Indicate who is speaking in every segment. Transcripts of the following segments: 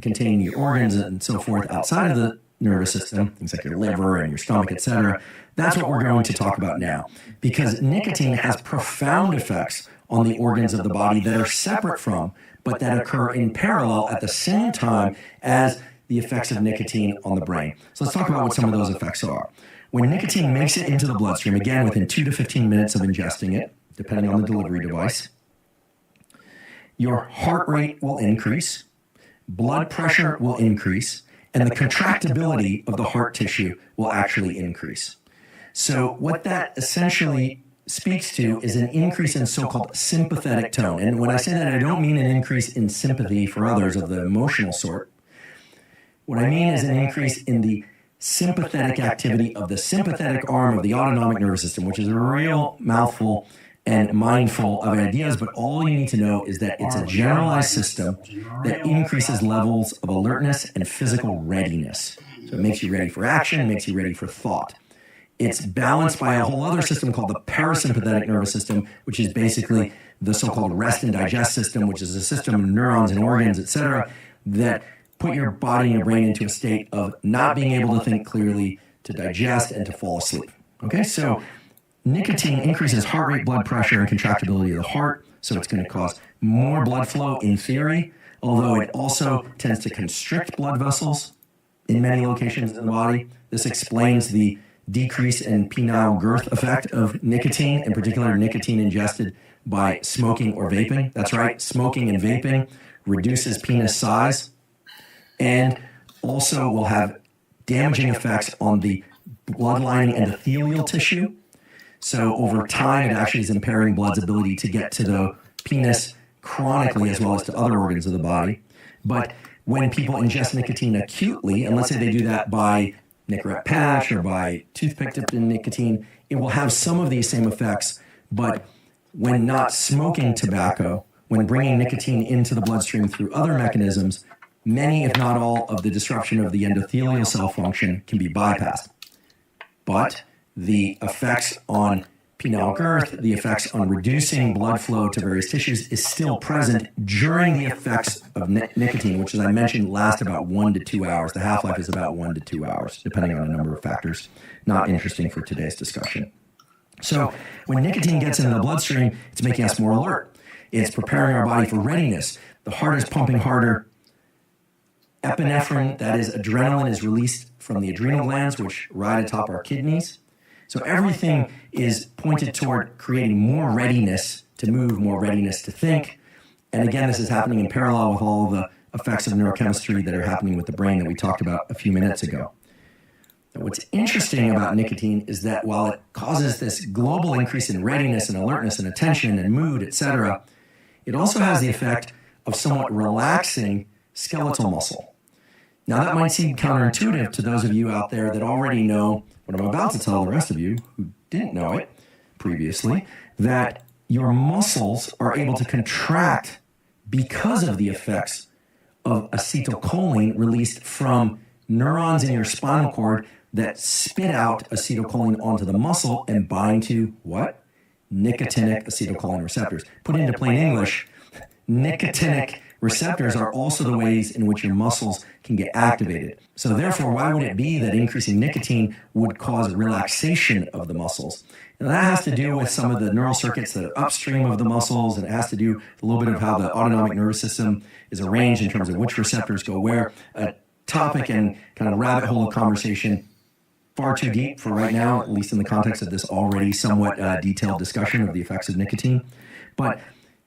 Speaker 1: containing your organs and so forth outside of the nervous system, things like your liver and your stomach, etc. That's what we're going to talk about now, because nicotine has profound effects on the organs of the body that are separate from, but that occur in parallel at the same time as the effects of nicotine on the brain. So let's talk about what some of those effects are. When nicotine makes it into the bloodstream, again, within 2 to 15 minutes of ingesting it, depending on the delivery device, your heart rate will increase, blood pressure will increase, and the contractibility of the heart tissue will actually increase. So what that essentially speaks to is an increase in so-called sympathetic tone. And when I say that, I don't mean an increase in sympathy for others of the emotional sort. What I mean is an increase in the sympathetic activity of the sympathetic arm of the autonomic nervous system, which is a real mouthful and mindful of ideas, but all you need to know is that it's a generalized system that increases levels of alertness and physical readiness. So it makes you ready for action, makes you ready for thought. It's balanced by a whole other system called the parasympathetic nervous system, which is basically the so-called rest and digest system, which is a system of neurons and organs, etc., that put your body and your brain into a state of not being able to think clearly, to digest, and to fall asleep. Okay, so nicotine increases heart rate, blood pressure, and contractibility of the heart, so it's going to cause more blood flow in theory, although it also tends to constrict blood vessels in many locations in the body. This explains the decrease in penile girth effect of nicotine, in particular nicotine ingested by smoking or vaping. That's right, smoking and vaping reduces penis size and also will have damaging effects on the blood lining endothelial tissue. So over time, it actually is impairing blood's ability to get to the penis chronically as well as to other organs of the body. But when people ingest nicotine acutely, and let's say they do that by Nicorette patch or by toothpick dipped in nicotine, it will have some of these same effects. But when not smoking tobacco, when bringing nicotine into the bloodstream through other mechanisms, many, if not all, of the disruption of the endothelial cell function can be bypassed. But the effects on penile girth, the effects on reducing blood flow to various tissues is still present during the effects of nicotine, which, as I mentioned, last about 1 to 2 hours. The half-life is about 1 to 2 hours, depending on a number of factors. Not interesting for today's discussion. So when nicotine gets into the bloodstream, it's making us more alert. It's preparing our body for readiness. The heart is pumping harder. Epinephrine, that is adrenaline, is released from the adrenal glands, which ride atop our kidneys. So everything is pointed toward creating more readiness to move, more readiness to think. And again, this is happening in parallel with all the effects of neurochemistry that are happening with the brain that we talked about a few minutes ago. Now, what's interesting about nicotine is that while it causes this global increase in readiness and alertness and attention and mood, etc., it also has the effect of somewhat relaxing skeletal muscle. Now, that might seem counterintuitive to those of you out there that already know what I'm about to tell the rest of you who didn't know it previously, that your muscles are able to contract because of the effects of acetylcholine released from neurons in your spinal cord that spit out acetylcholine onto the muscle and bind to what? Nicotinic acetylcholine receptors. Put into plain English, nicotinic receptors are also the ways in which your muscles can get activated. So therefore, why would it be that increasing nicotine would cause relaxation of the muscles? And that has to do with some of the neural circuits that are upstream of the muscles, and it has to do with a little bit of how the autonomic nervous system is arranged in terms of which receptors go where. A topic and kind of rabbit hole of conversation far too deep for right now, at least in the context of this already somewhat detailed discussion of the effects of nicotine. But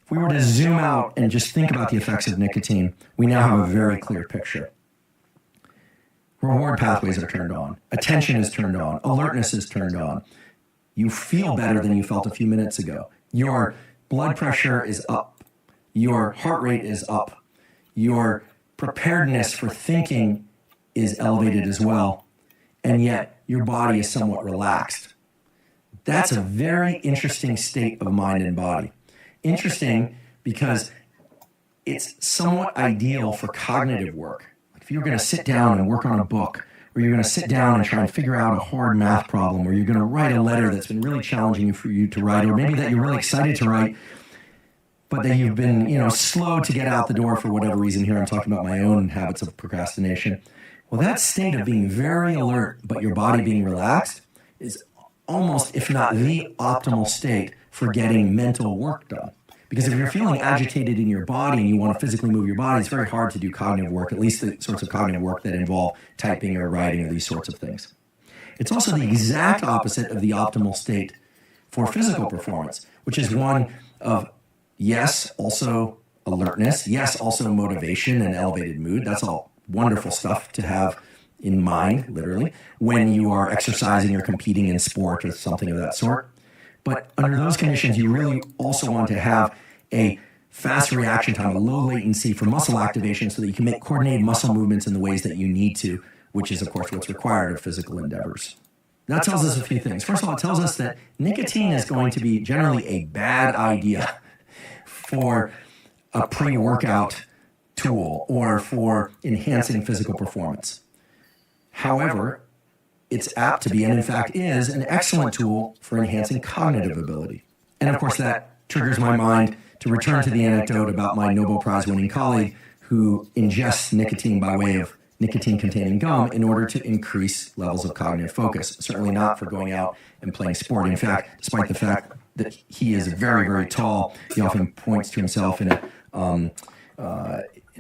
Speaker 1: if we were to zoom out and just think about the effects of nicotine, we now have a very clear picture. Reward pathways are turned on. Attention is turned on. Alertness is turned on. You feel better than you felt a few minutes ago. Your blood pressure is up. Your heart rate is up. Your preparedness for thinking is elevated as well. And yet, your body is somewhat relaxed. That's a very interesting state of mind and body. Interesting because it's somewhat ideal for cognitive work. Like if you're going to sit down and work on a book, or you're going to sit down and try and figure out a hard math problem, or you're going to write a letter that's been really challenging for you to write, or maybe that you're really excited to write, but that you've been, slow to get out the door for whatever reason. Here I'm talking about my own habits of procrastination. Well, that state of being very alert, but your body being relaxed is almost, if not the optimal state for getting mental work done. Because if you're feeling agitated in your body and you want to physically move your body, it's very hard to do cognitive work, at least the sorts of cognitive work that involve typing or writing or these sorts of things. It's also the exact opposite of the optimal state for physical performance, which is one of, yes, also alertness, yes, also motivation and elevated mood. That's all wonderful stuff to have in mind, literally, when you are exercising or competing in sport or something of that sort. But under those conditions, you really also want to have a fast reaction time, a low latency for muscle activation so that you can make coordinated muscle movements in the ways that you need to, which is, of course, what's required of physical endeavors. That tells us a few things. First of all, it tells us that nicotine is going to be generally a bad idea for a pre-workout tool or for enhancing physical performance. However, it's apt to be, and in fact is, an excellent tool for enhancing cognitive ability. And of course, that triggers my mind to return to the anecdote about my Nobel Prize winning colleague who ingests nicotine by way of nicotine-containing gum in order to increase levels of cognitive focus. Certainly not for going out and playing sport. In fact, despite the fact that he is very, very tall, he often points to himself in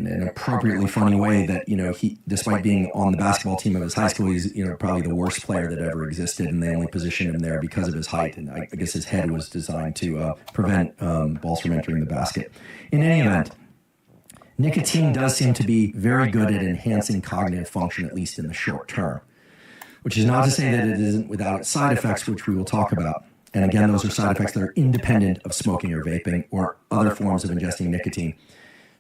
Speaker 1: an appropriately funny way that, he, despite being on the basketball team of his high school, he's, probably the worst player that ever existed, and they only positioned him there because of his height. And I guess his head was designed to prevent balls from entering the basket. In any event, nicotine does seem to be very good at enhancing cognitive function, at least in the short term, which is not to say that it isn't without its side effects, which we will talk about. And again, those are side effects that are independent of smoking or vaping or other forms of ingesting nicotine.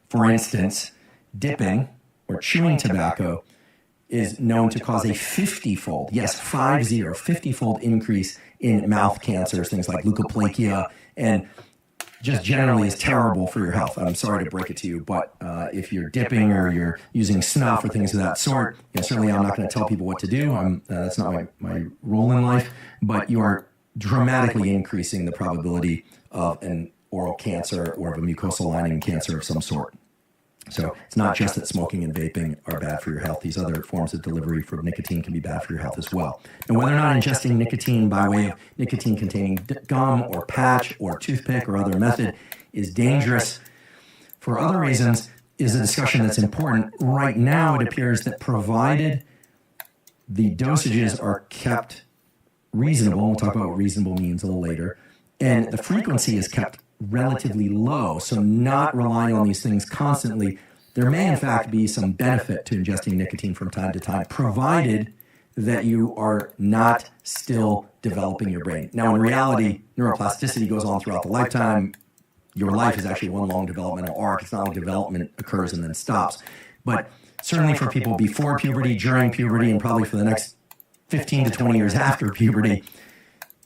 Speaker 1: For instance, dipping or chewing tobacco is known to cause a 50-fold, yes, 50-fold increase in mouth cancers, things like leukoplakia, and just generally is terrible for your health. I'm sorry to break it to you, but if you're dipping or you're using snuff or things of that sort, certainly I'm not going to tell people what to do. That's not my role in life, but you are dramatically increasing the probability of an oral cancer or of a mucosal lining cancer of some sort. So it's not just that smoking and vaping are bad for your health. These other forms of delivery for nicotine can be bad for your health as well. And whether or not ingesting nicotine by way of nicotine-containing gum or patch or toothpick or other method is dangerous for other reasons is a discussion that's important. Right now, it appears that provided the dosages are kept reasonable, we'll talk about what reasonable means a little later, and the frequency is kept relatively low, so not relying on these things constantly, there may in fact be some benefit to ingesting nicotine from time to time, provided that you are not still developing your brain. Now, in reality, neuroplasticity goes on throughout the lifetime. Your life is actually one long developmental arc. It's not like development occurs and then stops. But certainly for people before puberty, during puberty, and probably for the next 15 to 20 years after puberty,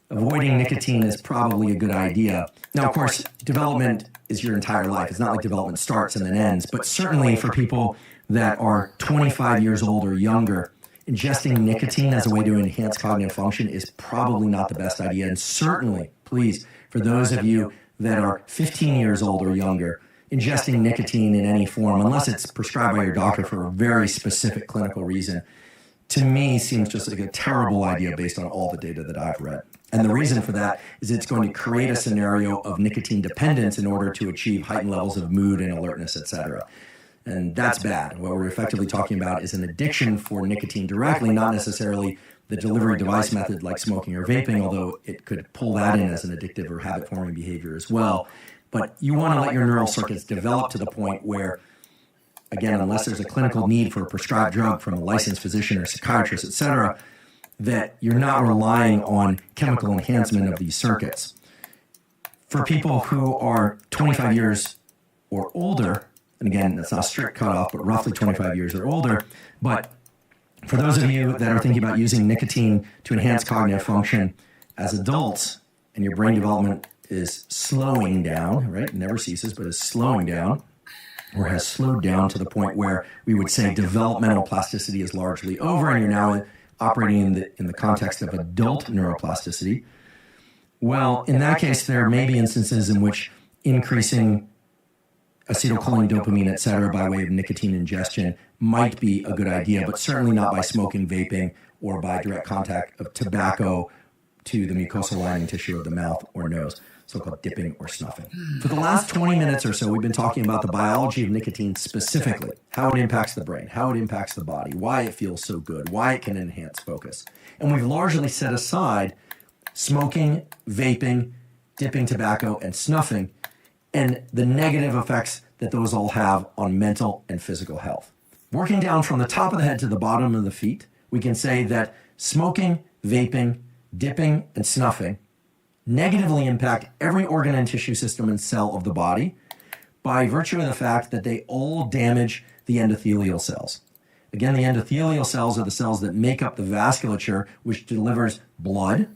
Speaker 1: avoiding nicotine is probably a good idea. Now, of course, development is your entire life. It's not like development starts and then ends, but certainly for people that are 25 years old or younger, ingesting nicotine as a way to enhance cognitive function is probably not the best idea. And certainly, please, for those of you that are 15 years old or younger, ingesting nicotine in any form, unless it's prescribed by your doctor for a very specific clinical reason, to me seems just like a terrible idea based on all the data that I've read. And the reason for that is it's going to create a scenario of nicotine dependence in order to achieve heightened levels of mood and alertness, etc. And that's bad. What we're effectively talking about is an addiction for nicotine directly, not necessarily the delivery device method like smoking or vaping, although it could pull that in as an addictive or habit-forming behavior as well. But you want to let your neural circuits develop to the point where, again, unless there's a clinical need for a prescribed drug from a licensed physician or psychiatrist, etc., that you're not relying on chemical enhancement of these circuits. For people who are 25 years or older, and again, that's not a strict cutoff, but roughly 25 years or older, but for those of you that are thinking about using nicotine to enhance cognitive function as adults, and your brain development is slowing down, right? It never ceases, but is slowing down, or has slowed down to the point where we would say developmental plasticity is largely over, and you're now operating in the context of adult neuroplasticity. Well, in that case, there may be instances in which increasing acetylcholine, dopamine, et cetera, by way of nicotine ingestion might be a good idea, but certainly not by smoking, vaping, or by direct contact of tobacco to the mucosal lining tissue of the mouth or nose, so-called dipping or snuffing. For the last 20 minutes or so, we've been talking about the biology of nicotine specifically, how it impacts the brain, how it impacts the body, why it feels so good, why it can enhance focus. And we've largely set aside smoking, vaping, dipping tobacco, and snuffing, and the negative effects that those all have on mental and physical health. Working down from the top of the head to the bottom of the feet, we can say that smoking, vaping, dipping, and snuffing negatively impact every organ and tissue system and cell of the body by virtue of the fact that they all damage the endothelial cells. Again, the endothelial cells are the cells that make up the vasculature, which delivers blood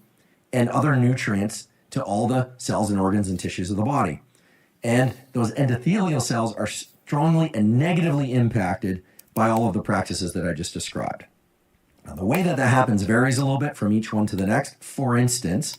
Speaker 1: and other nutrients to all the cells and organs and tissues of the body. And those endothelial cells are strongly and negatively impacted by all of the practices that I just described. Now, the way that happens varies a little bit from each one to the next. For instance,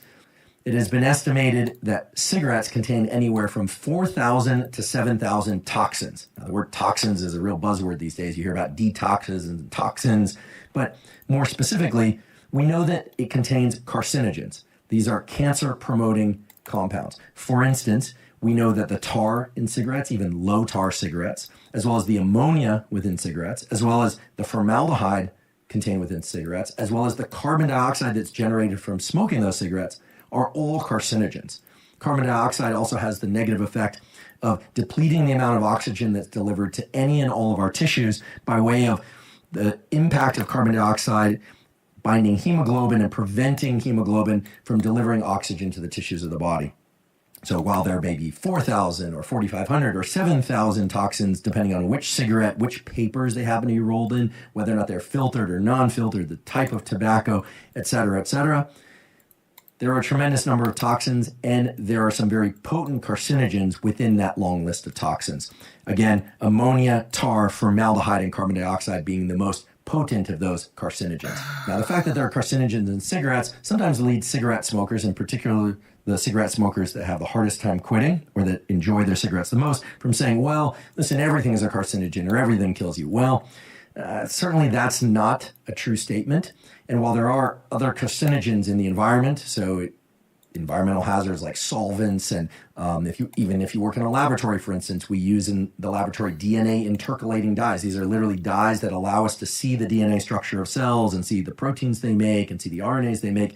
Speaker 1: it has been estimated that cigarettes contain anywhere from 4,000 to 7,000 toxins. Now, the word toxins is a real buzzword these days. You hear about detoxes and toxins, but more specifically, we know that it contains carcinogens. These are cancer-promoting compounds. For instance, we know that the tar in cigarettes, even low-tar cigarettes, as well as the ammonia within cigarettes, as well as the formaldehyde contained within cigarettes, as well as the carbon dioxide that's generated from smoking those cigarettes, are all carcinogens. Carbon dioxide also has the negative effect of depleting the amount of oxygen that's delivered to any and all of our tissues by way of the impact of carbon dioxide binding hemoglobin and preventing hemoglobin from delivering oxygen to the tissues of the body. So while there may be 4,000 or 4,500 or 7,000 toxins, depending on which cigarette, which papers they happen to be rolled in, whether or not they're filtered or non-filtered, the type of tobacco, et cetera, there are a tremendous number of toxins, and there are some very potent carcinogens within that long list of toxins. Again, ammonia, tar, formaldehyde, and carbon dioxide being the most potent of those carcinogens. Now, the fact that there are carcinogens in cigarettes sometimes leads cigarette smokers, in particular the cigarette smokers that have the hardest time quitting or that enjoy their cigarettes the most, from saying, well, listen, everything is a carcinogen or everything kills you. Well, certainly that's not a true statement. And while there are other carcinogens in the environment, so environmental hazards like solvents, and if you work in a laboratory, for instance, we use in the laboratory DNA intercalating dyes. These are literally dyes that allow us to see the DNA structure of cells and see the proteins they make and see the RNAs they make.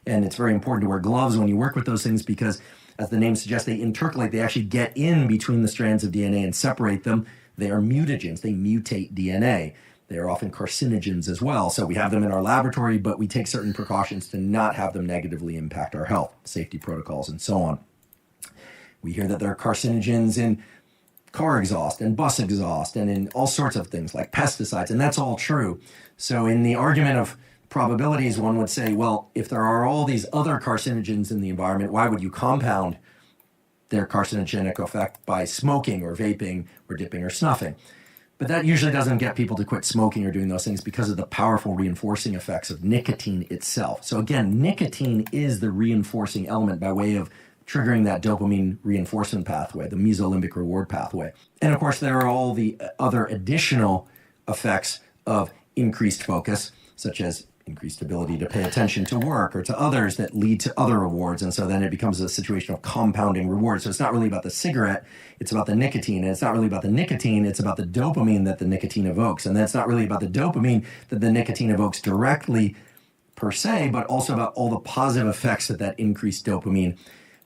Speaker 1: And it's very important to wear gloves when you work with those things because, as the name suggests, they intercalate. They actually get in between the strands of DNA and separate them. They are mutagens. They mutate DNA. They are often carcinogens as well. So we have them in our laboratory, but we take certain precautions to not have them negatively impact our health, safety protocols, and so on. We hear that there are carcinogens in car exhaust and bus exhaust and in all sorts of things like pesticides, and that's all true. So in the argument of probabilities, one would say, well, if there are all these other carcinogens in the environment, why would you compound their carcinogenic effect by smoking or vaping or dipping or snuffing? But that usually doesn't get people to quit smoking or doing those things because of the powerful reinforcing effects of nicotine itself. So again, nicotine is the reinforcing element by way of triggering that dopamine reinforcement pathway, the mesolimbic reward pathway. And of course, there are all the other additional effects of increased focus, such as increased ability to pay attention to work or to others that lead to other rewards. And so then it becomes a situation of compounding rewards. So it's not really about the cigarette, it's about the nicotine. And it's not really about the nicotine, it's about the dopamine that the nicotine evokes. And then it's not really about the dopamine that the nicotine evokes directly per se, but also about all the positive effects that that increased dopamine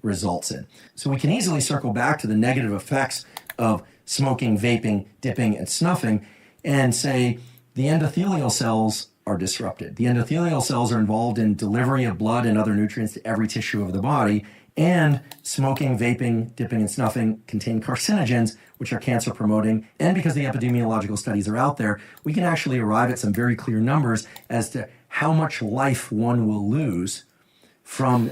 Speaker 1: results in. So we can easily circle back to the negative effects of smoking, vaping, dipping, and snuffing and say the endothelial cells are disrupted. The endothelial cells are involved in delivery of blood and other nutrients to every tissue of the body, and smoking, vaping, dipping, and snuffing contain carcinogens, which are cancer-promoting. And because the epidemiological studies are out there, we can actually arrive at some very clear numbers as to how much life one will lose from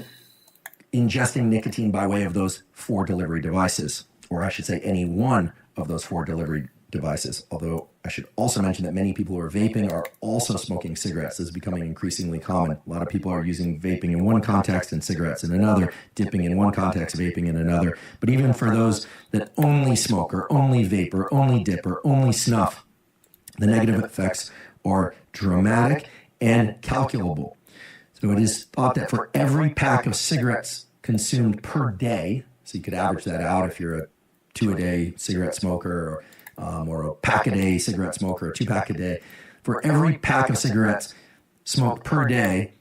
Speaker 1: ingesting nicotine by way of those 4 delivery devices, or I should say any one of those 4 delivery devices. Although I should also mention that many people who are vaping are also smoking cigarettes. This is becoming increasingly common. A lot of people are using vaping in one context and cigarettes in another, dipping in one context, vaping in another. But even for those that only smoke or only vape or only dip or only snuff, the negative effects are dramatic and calculable. So it is thought that for every pack of cigarettes consumed per day, so you could average that out if you're a 2-a-day cigarette smoker or a pack-a-day cigarette smoker, or 2-pack-a-day, for every pack of cigarettes smoked per day,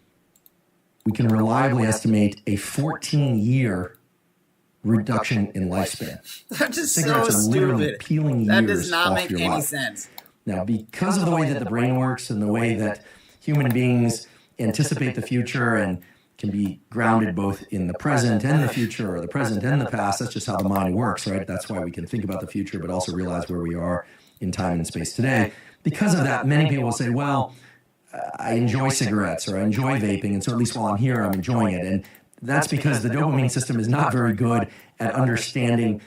Speaker 1: we can reliably estimate a 14-year reduction in lifespan.
Speaker 2: That's just
Speaker 1: Cigarettes
Speaker 2: so
Speaker 1: are literally
Speaker 2: stupid.
Speaker 1: peeling
Speaker 2: That
Speaker 1: years
Speaker 2: does not
Speaker 1: off
Speaker 2: make
Speaker 1: your
Speaker 2: any
Speaker 1: life.
Speaker 2: sense.
Speaker 1: Now, because of the way that the brain works and the way that human beings anticipate the future and can be grounded both in the present and the future, or the present and the past, that's just how the mind works, right? That's why we can think about the future, but also realize where we are in time and space today. Because of that, many people will say, well, I enjoy cigarettes or I enjoy vaping, and so at least while I'm here, I'm enjoying it. And that's because the dopamine system is not very good at understanding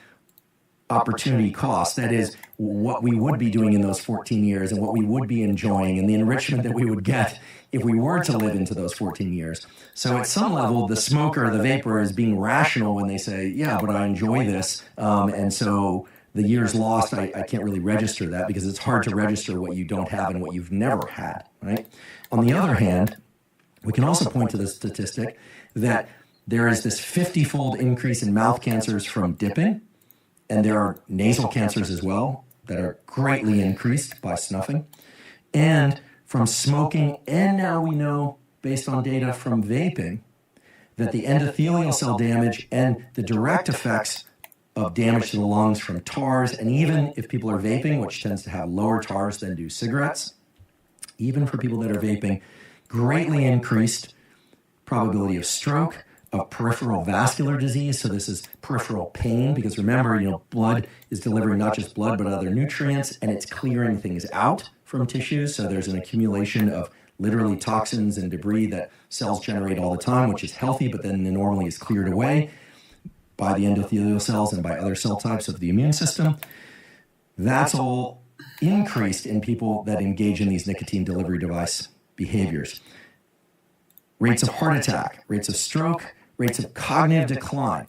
Speaker 1: opportunity cost. That is, what we would be doing in those 14 years and what we would be enjoying and the enrichment that we would get if we were to live into those 14 years. So at some level, the smoker, the vapor is being rational when they say, yeah, but I enjoy this. And so the years lost, I can't really register that, because it's hard to register what you don't have and what you've never had, right? On the other hand, we can also point to the statistic that there is this 50-fold increase in mouth cancers from dipping, and there are nasal cancers as well that are greatly increased by snuffing, and from smoking. And now we know, based on data from vaping, that the endothelial cell damage and the direct effects of damage to the lungs from tars, and even if people are vaping, which tends to have lower tars than do cigarettes, even for people that are vaping, greatly increased probability of stroke, of peripheral vascular disease. So this is peripheral pain, because remember, blood is delivering not just blood, but other nutrients, and it's clearing things out from tissues. So there's an accumulation of literally toxins and debris that cells generate all the time, which is healthy, but then normally is cleared away by the endothelial cells and by other cell types of the immune system. That's all increased in people that engage in these nicotine delivery device behaviors. Rates of heart attack, rates of stroke, rates of cognitive decline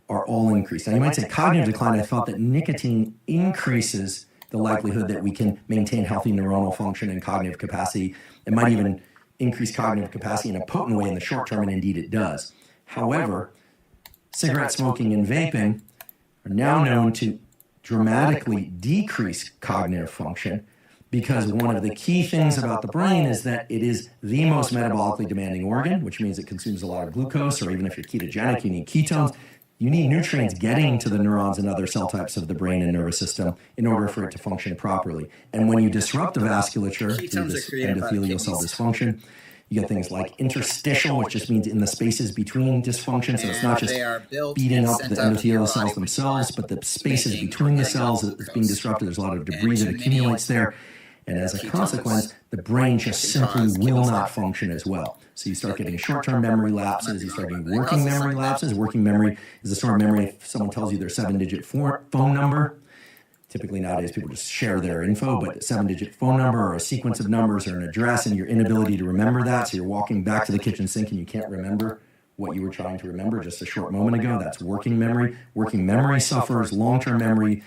Speaker 1: are all increased. Now, you might say cognitive decline. I thought that nicotine increases the likelihood that we can maintain healthy neuronal function and cognitive capacity. It might even increase cognitive capacity in a potent way in the short term, and indeed it does. However, cigarette smoking and vaping are now known to dramatically decrease cognitive function, because one of the key things about the brain is that it is the most metabolically demanding organ, which means it consumes a lot of glucose, or even if you're ketogenic, you need ketones. You need nutrients getting to the neurons and other cell types of the brain and nervous system in order for it to function properly. And when you disrupt the vasculature through this endothelial cell dysfunction, you get things like interstitial, which just means in the spaces between dysfunction. So it's not just beating up the endothelial cells themselves, but the spaces between the cells is being disrupted. There's a lot of debris that accumulates there. And as a consequence, the brain just simply will not function as well. So you start getting short-term memory lapses, you start getting working memory lapses. Working memory is the sort of memory if someone tells you their 7-digit phone number. Typically nowadays people just share their info, but a 7-digit phone number or a sequence of numbers or an address, and your inability to remember that. So you're walking back to the kitchen sink and you can't remember what you were trying to remember just a short moment ago. That's working memory. Working memory suffers. Long-term memory,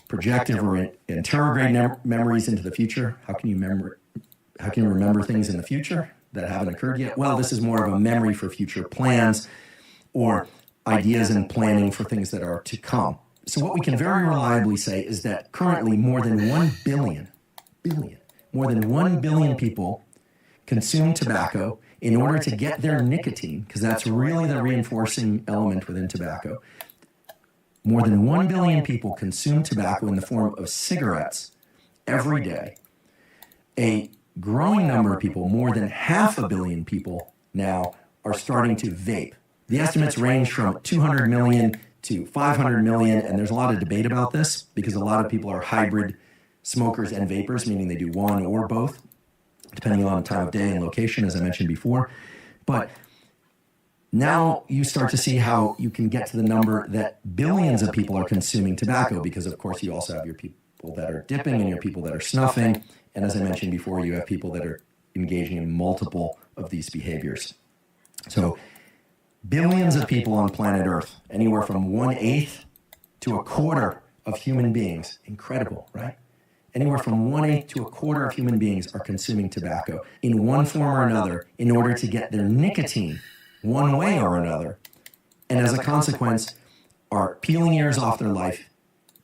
Speaker 1: projective or interrograde memories into the future. How can you remember things in the future that haven't occurred yet? Well, this is more of a memory for future plans or ideas and planning for things that are to come. So what we can very reliably say is that currently more than 1 billion people consume tobacco in order to get their nicotine, because that's really the reinforcing element within tobacco. More than 1 billion people consume tobacco in the form of cigarettes every day. A growing number of people, more than 500 million people now, are starting to vape. The estimates range from 200 million to 500 million, and there's a lot of debate about this because a lot of people are hybrid smokers and vapors, meaning they do one or both, depending on time of day and location, as I mentioned before. But now you start to see how you can get to the number that billions of people are consuming tobacco, because of course you also have your people people that are dipping and you have people that are snuffing. And as I mentioned before, you have people that are engaging in multiple of these behaviors. So billions of people on planet Earth, anywhere from 1/8 to 1/4 of human beings. Incredible, right? Anywhere from 1/8 to 1/4 of human beings are consuming tobacco in one form or another in order to get their nicotine one way or another. And as a consequence, are peeling years off their life,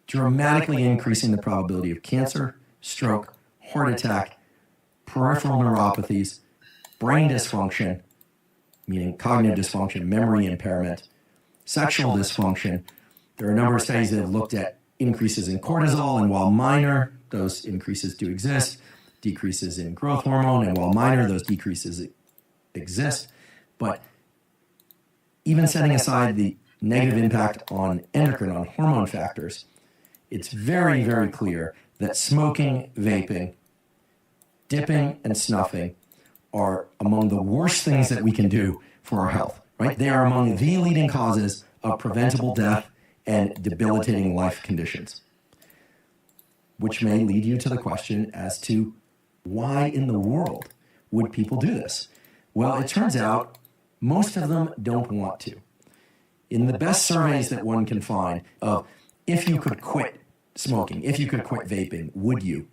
Speaker 1: dramatically increasing the probability of cancer, stroke, heart attack, peripheral neuropathies, brain dysfunction, meaning cognitive dysfunction, memory impairment, sexual dysfunction. There are a number of studies that have looked at increases in cortisol, and while minor, those increases do exist, decreases in growth hormone, and while minor, those decreases exist. But even setting aside the negative impact on endocrine, on hormone factors, it's very, very clear that smoking, vaping, dipping, and snuffing are among the worst things that we can do for our health, right? They are among the leading causes of preventable death and debilitating life conditions, which may lead you to the question as to why in the world would people do this? Well, it turns out most of them don't want to. In the best surveys that one can find of if you could quit smoking, if you could quit vaping, would you?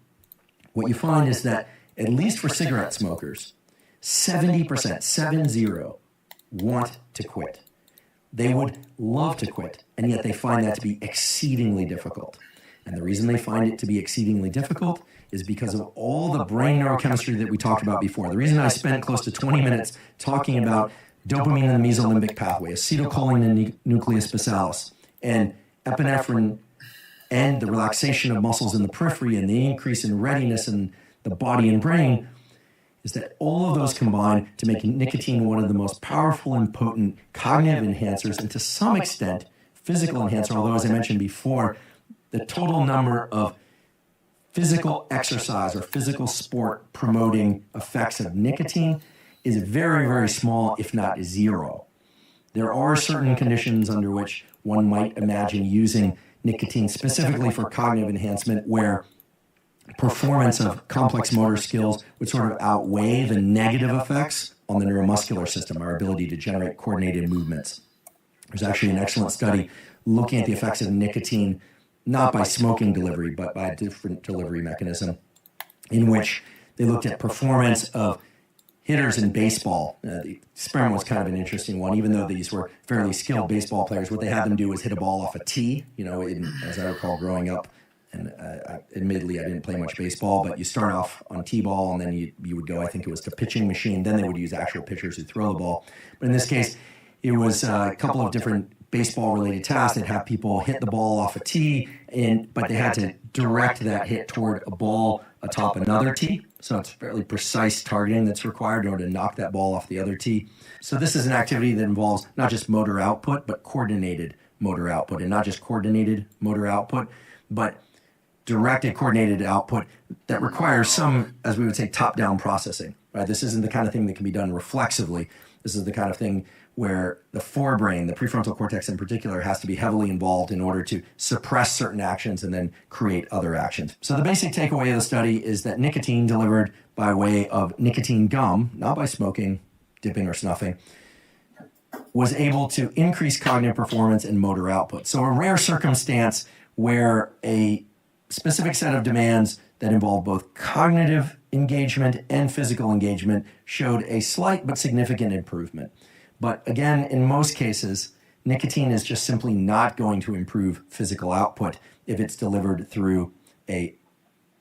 Speaker 1: What you find is that at least for cigarette smokers, 70%, 70, want to quit. They would love to quit, and yet they find that to be exceedingly difficult. And the reason they find it to be exceedingly difficult is because of all the brain neurochemistry that we talked about before. The reason I spent close to 20 minutes talking about dopamine in the mesolimbic pathway, acetylcholine in the nucleus basalis, and epinephrine, and the relaxation of muscles in the periphery and the increase in readiness in the body and brain, is that all of those combine to make nicotine one of the most powerful and potent cognitive enhancers, and to some extent physical enhancer, although as I mentioned before, the total number of physical exercise or physical sport promoting effects of nicotine is very, very small, if not zero. There are certain conditions under which one might imagine using nicotine specifically for cognitive enhancement, where performance of complex motor skills would sort of outweigh the negative effects on the neuromuscular system, our ability to generate coordinated movements. There's actually an excellent study looking at the effects of nicotine, not by smoking delivery, but by a different delivery mechanism, in which they looked at performance of hitters in baseball. The experiment was kind of an interesting one. Even though these were fairly skilled baseball players, what they had them do was hit a ball off a tee. As I recall growing up, and admittedly I didn't play much baseball, but you start off on T-ball, and then you would go, I think it was to pitching machine. Then they would use actual pitchers who throw the ball. But in this case, it was a couple of different baseball-related tasks. They'd have people hit the ball off a tee, but they had to direct that hit toward a ball atop another tee. So it's fairly precise targeting that's required in order to knock that ball off the other tee. So this is an activity that involves not just motor output, but coordinated motor output. And not just coordinated motor output, but directed coordinated output that requires some, as we would say, top-down processing. Right? This isn't the kind of thing that can be done reflexively. This is the kind of thing where the forebrain, the prefrontal cortex in particular, has to be heavily involved in order to suppress certain actions and then create other actions. So the basic takeaway of the study is that nicotine delivered by way of nicotine gum, not by smoking, dipping, or snuffing, was able to increase cognitive performance and motor output. So a rare circumstance where a specific set of demands that involve both cognitive engagement and physical engagement showed a slight but significant improvement. But again, in most cases, nicotine is just simply not going to improve physical output if it's delivered through a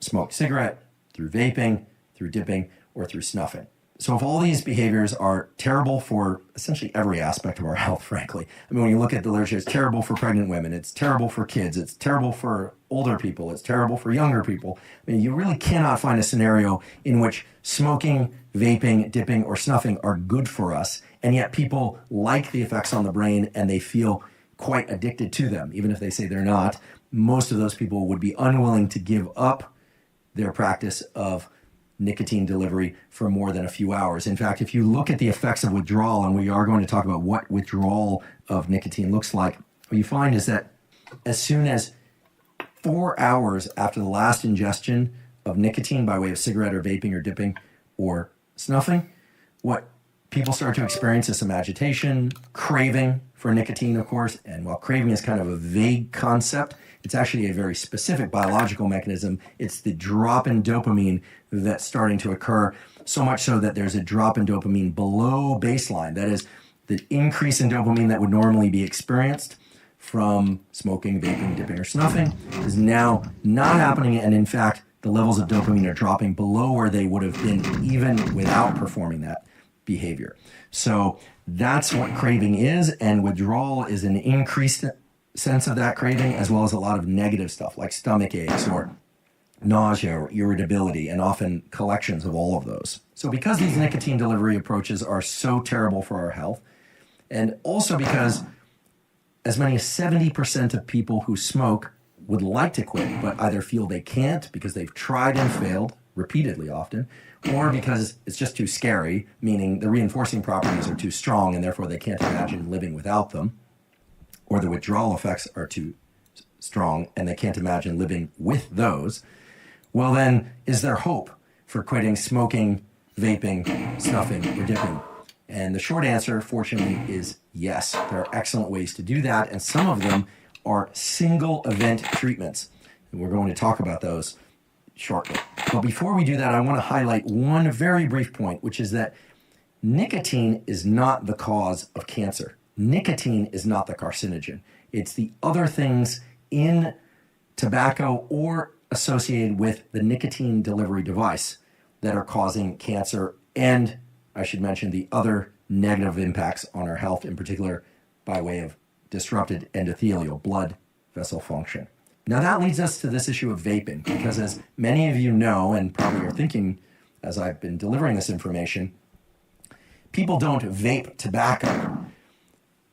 Speaker 1: smoked cigarette, through vaping, through dipping, or through snuffing. So if all these behaviors are terrible for essentially every aspect of our health, frankly, I mean, when you look at the literature, it's terrible for pregnant women, it's terrible for kids, it's terrible for older people, it's terrible for younger people. I mean, you really cannot find a scenario in which smoking, vaping, dipping, or snuffing are good for us, and yet people like the effects on the brain and they feel quite addicted to them. Even if they say they're not, most of those people would be unwilling to give up their practice of nicotine delivery for more than a few hours. In fact, if you look at the effects of withdrawal, and we are going to talk about what withdrawal of nicotine looks like, what you find is that as soon as 4 hours after the last ingestion of nicotine by way of cigarette or vaping or dipping or snuffing, what people start to experience is some agitation, craving for nicotine, of course. And while craving is kind of a vague concept, it's actually a very specific biological mechanism. It's the drop in dopamine that's starting to occur, so much so that there's a drop in dopamine below baseline. That is, the increase in dopamine that would normally be experienced from smoking, vaping, dipping, or snuffing is now not happening. And in fact, the levels of dopamine are dropping below where they would have been even without performing that behavior. So that's what craving is, and withdrawal is an increased sense of that craving, as well as a lot of negative stuff like stomach aches or nausea or irritability, and often collections of all of those. So because these nicotine delivery approaches are so terrible for our health, and also because as many as 70% of people who smoke would like to quit, but either feel they can't because they've tried and failed repeatedly often, or because it's just too scary, meaning the reinforcing properties are too strong and therefore they can't imagine living without them, or the withdrawal effects are too strong and they can't imagine living with those, well then, is there hope for quitting smoking, vaping, snuffing, or dipping? And the short answer, fortunately, is yes. There are excellent ways to do that, and some of them are single event treatments. And we're going to talk about those shortly. But before we do that, I want to highlight one very brief point, which is that nicotine is not the cause of cancer. Nicotine is not the carcinogen. It's the other things in tobacco or associated with the nicotine delivery device that are causing cancer, and I should mention the other negative impacts on our health, in particular by way of disrupted endothelial blood vessel function. Now that leads us to this issue of vaping, because as many of you know, and probably are thinking as I've been delivering this information, people don't vape tobacco.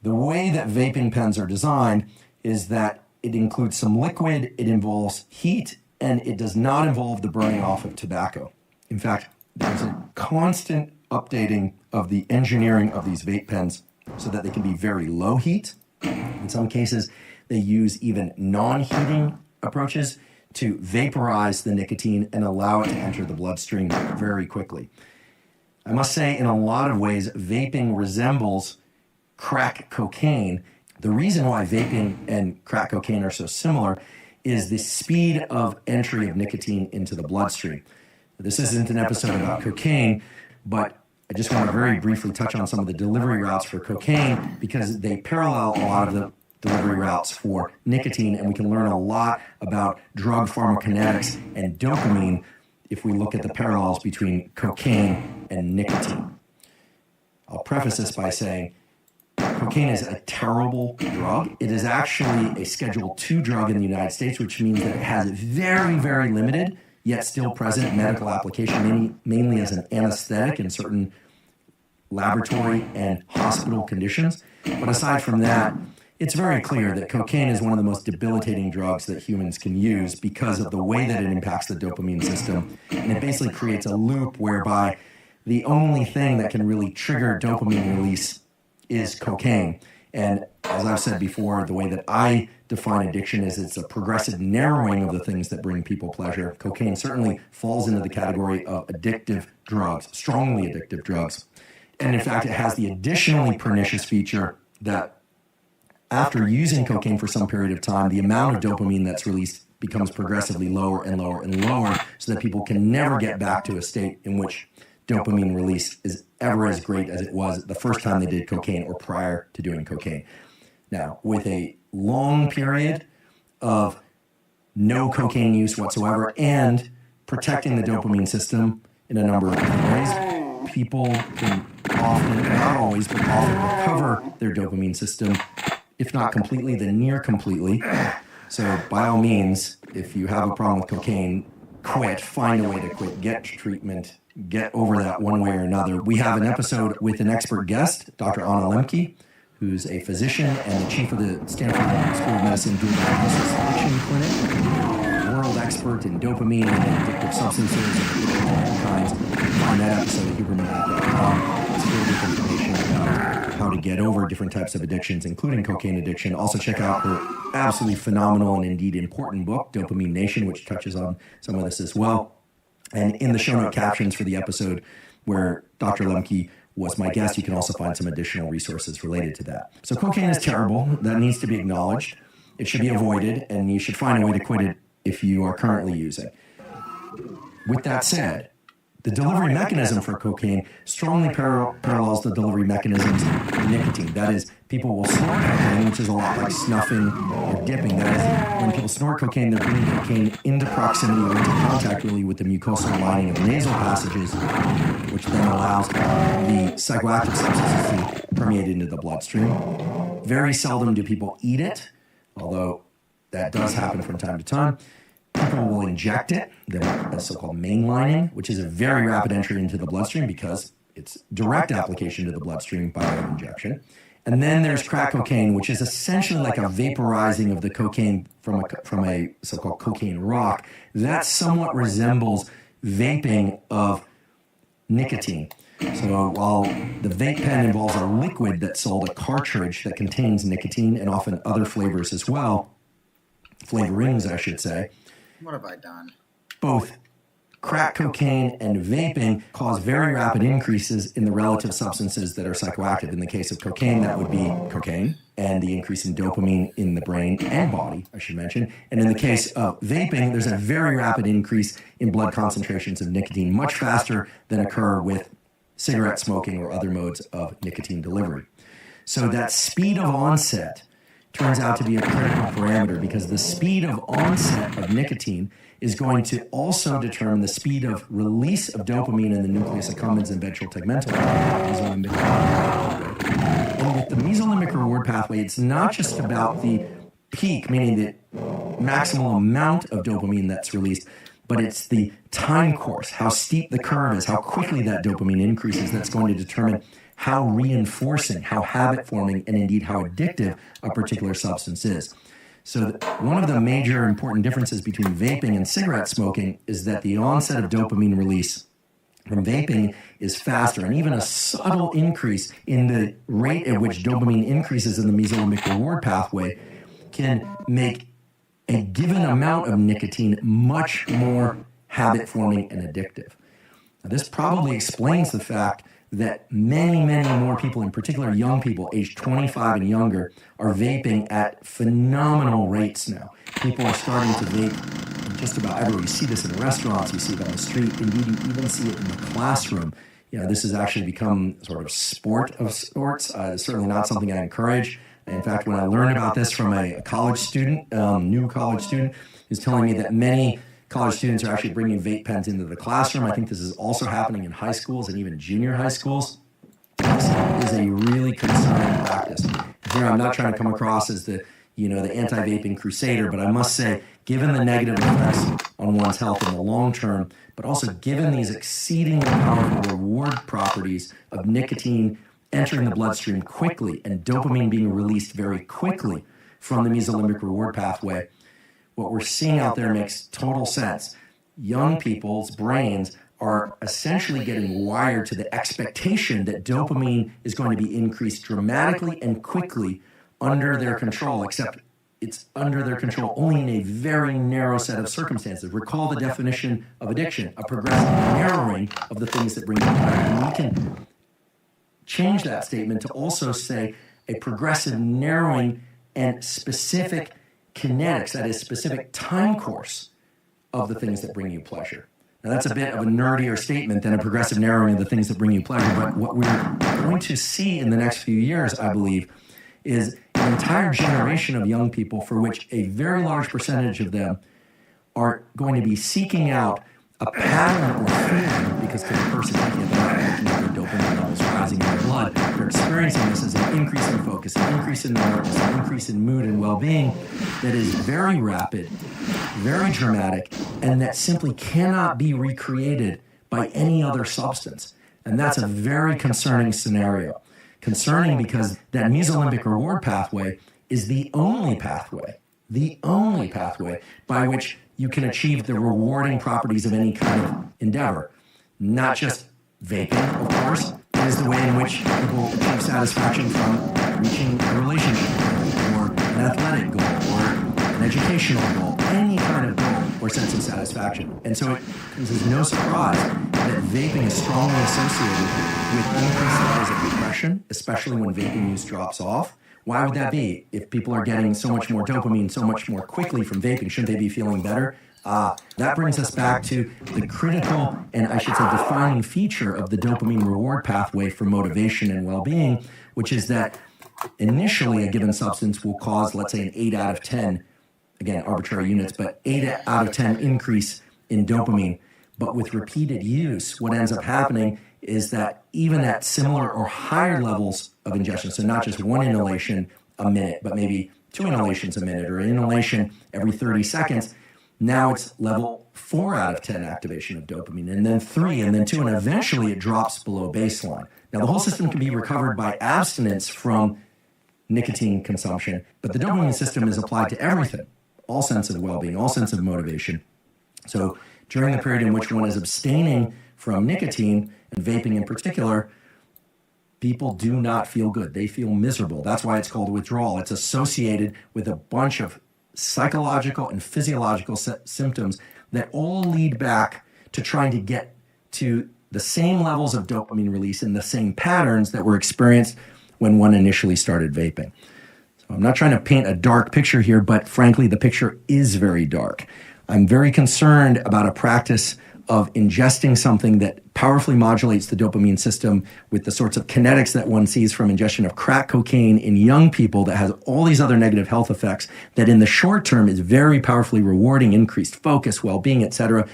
Speaker 1: The way that vaping pens are designed is that it includes some liquid, it involves heat, and it does not involve the burning off of tobacco. In fact, there's a constant updating of the engineering of these vape pens so that they can be very low heat. In some cases, they use even non-heating approaches to vaporize the nicotine and allow it to enter the bloodstream very quickly. I must say, in a lot of ways, vaping resembles crack cocaine. The reason why vaping and crack cocaine are so similar is the speed of entry of nicotine into the bloodstream. This isn't an episode about cocaine, but I just want to very briefly touch on some of the delivery routes for cocaine because they parallel a lot of the delivery routes for nicotine, and we can learn a lot about drug pharmacokinetics and dopamine if we look at the parallels between cocaine and nicotine. I'll preface this by saying cocaine is a terrible drug. It is actually a Schedule II drug in the United States, which means that it has very, very limited, yet still present medical application, mainly as an anesthetic in certain laboratory and hospital conditions. But aside from that, it's very clear that cocaine is one of the most debilitating drugs that humans can use because of the way that it impacts the dopamine system. And it basically creates a loop whereby the only thing that can really trigger dopamine release is cocaine. And as I've said before, the way that I define addiction is it's a progressive narrowing of the things that bring people pleasure. Cocaine certainly falls into the category of addictive drugs, strongly addictive drugs. And in fact, it has the additionally pernicious feature that after using cocaine for some period of time, the amount of dopamine that's released becomes progressively lower and lower and lower so that people can never get back to a state in which dopamine release is ever as great as it was the first time they did cocaine or prior to doing cocaine. Now, with a long period of no cocaine use whatsoever and protecting the dopamine system in a number of different ways, people can often, not always, but often recover their dopamine system, if not completely, then near completely. So by all means, if you have a problem with cocaine, quit, find a way to quit, get treatment, get over that one way or another. We have an episode with an expert guest, Dr. Anna Lemke, who's a physician and the chief of the Stanford School of Medicine Dual Diagnosis Addiction Clinic, world expert in dopamine and addictive substances and all kinds. Find that episode at huberman.com. It's filled with information about how to get over different types of addictions, including cocaine addiction. Also check out her absolutely phenomenal and indeed important book, Dopamine Nation, which touches on some of this as well. And in the show note captions for the episode where Dr. Lemke was my guest, you can also find some additional resources related to that. So cocaine is terrible. That needs to be acknowledged. It should be avoided, and you should find a way to quit it if you are currently using. With that said, the delivery mechanism for cocaine strongly parallels the delivery mechanisms of nicotine. That is, people will snort cocaine, which is a lot like snuffing or dipping. That is, when people snort cocaine, they're bringing cocaine into proximity or into contact really with the mucosal lining of the nasal passages, which then allows the psychoactive substances to permeate into the bloodstream. Very seldom do people eat it, although that does happen from time to time. People will inject it, the so-called mainlining, which is a very rapid entry into the bloodstream because it's direct application to the bloodstream by way of injection. And then there's crack cocaine, which is essentially like a vaporizing of the cocaine from a so-called cocaine rock. That somewhat resembles vaping of nicotine. So while the vape pen involves a liquid that's sold, a cartridge that contains nicotine and often other flavors as well, flavorings, I should say.
Speaker 2: What have I done?
Speaker 1: Both crack cocaine and vaping cause very rapid increases in the relative substances that are psychoactive. In the case of cocaine, that would be cocaine and the increase in dopamine in the brain and body, I should mention. And in the case of vaping, there's a very rapid increase in blood concentrations of nicotine, much faster than occur with cigarette smoking or other modes of nicotine delivery. So that speed of onset turns out to be a critical parameter because the speed of onset of nicotine is going to also determine the speed of release of dopamine in the nucleus accumbens and ventral tegmental mesolimbic pathway. And with the mesolimbic reward pathway, it's not just about the peak, meaning the maximal amount of dopamine that's released, but it's the time course, how steep the curve is, how quickly that dopamine increases, that's going to determine how reinforcing, how habit-forming, and indeed how addictive a particular substance is. So one of the major important differences between vaping and cigarette smoking is that the onset of dopamine release from vaping is faster, and even a subtle increase in the rate at which dopamine increases in the mesolimbic reward pathway can make a given amount of nicotine much more habit-forming and addictive. Now, this probably explains the fact that many, many more people, in particular young people, aged 25 and younger, are vaping at phenomenal rates now. People are starting to vape just about everywhere. You see this in restaurants, you see it on the street, indeed you even see it in the classroom. You know, this has actually become sort of sport of sorts. It's certainly not something I encourage. In fact, when I learned about this from a college student, new college student, who's telling me that many college students are actually bringing vape pens into the classroom. I think this is also happening in high schools and even junior high schools. This is a really concerning practice. Here, I'm not trying to come across as the anti-vaping crusader, but I must say, given the negative effects on one's health in the long term, but also given these exceedingly powerful reward properties of nicotine entering the bloodstream quickly and dopamine being released very quickly from the mesolimbic reward pathway, what we're seeing out there makes total sense. Young people's brains are essentially getting wired to the expectation that dopamine is going to be increased dramatically and quickly under their control, except it's under their control only in a very narrow set of circumstances. Recall the definition of addiction, a progressive narrowing of the things that bring you pleasure. And we can change that statement to also say a progressive narrowing and specific kinetics, that is, specific time course of the things that bring you pleasure. Now, that's a bit of a nerdier statement than a progressive narrowing of the things that bring you pleasure, but what we're going to see in the next few years, I believe, is an entire generation of young people for which a very large percentage of them are going to be seeking out a pattern or feeling, because to the person taking it, they're not looking at their dopamine levels rising in their blood. They're experiencing this as an increase in focus, an increase in alertness, an increase in mood and well-being that is very rapid, very dramatic, and that simply cannot be recreated by any other substance. And that's a very concerning scenario. Concerning because that mesolimbic reward pathway is the only pathway by which you can achieve the rewarding properties of any kind of endeavor. Not just vaping, of course, It is the way in which people achieve satisfaction from reaching a relationship goal, or an athletic goal, or an educational goal, any kind of goal or sense of satisfaction. And so it comes as no surprise that vaping is strongly associated with increased levels of depression, especially when vaping use drops off. Why would that be? If people are getting so much more dopamine so much more quickly from vaping, shouldn't they be feeling better? That brings us back to the critical and I should say defining feature of the dopamine reward pathway for motivation and well-being, which is that initially a given substance will cause, let's say, an 8 out of 10, again, arbitrary units, but 8 out of 10 increase in dopamine. But with repeated use, what ends up happening is that even at similar or higher levels of ingestion, so not just one inhalation a minute, but maybe 2 inhalations a minute or an inhalation every 30 seconds, now it's level 4 out of 10 activation of dopamine, and then 3, and then 2, and eventually it drops below baseline. Now, the whole system can be recovered by abstinence from nicotine consumption, but the dopamine system is applied to everything, all sense of well-being, all sense of motivation. So during the period in which one is abstaining from nicotine, and vaping in particular, people do not feel good. They feel miserable. That's why it's called withdrawal. It's associated with a bunch of psychological and physiological symptoms that all lead back to trying to get to the same levels of dopamine release in the same patterns that were experienced when one initially started vaping. So I'm not trying to paint a dark picture here, but frankly, the picture is very dark. I'm very concerned about a practice of ingesting something that powerfully modulates the dopamine system with the sorts of kinetics that one sees from ingestion of crack cocaine in young people that has all these other negative health effects that in the short term is very powerfully rewarding, increased focus, well-being, etc.,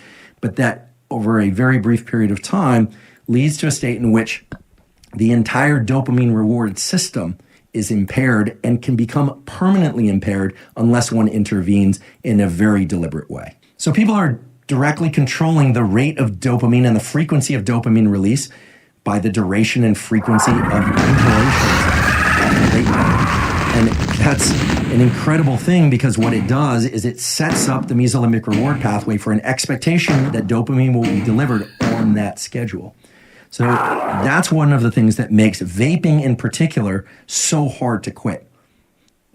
Speaker 1: but that over a very brief period of time leads to a state in which the entire dopamine reward system is impaired and can become permanently impaired unless one intervenes in a very deliberate way. So people are directly controlling the rate of dopamine and the frequency of dopamine release by the duration and frequency of inhalations. And that's an incredible thing because what it does is it sets up the mesolimbic reward pathway for an expectation that dopamine will be delivered on that schedule. So that's one of the things that makes vaping in particular so hard to quit.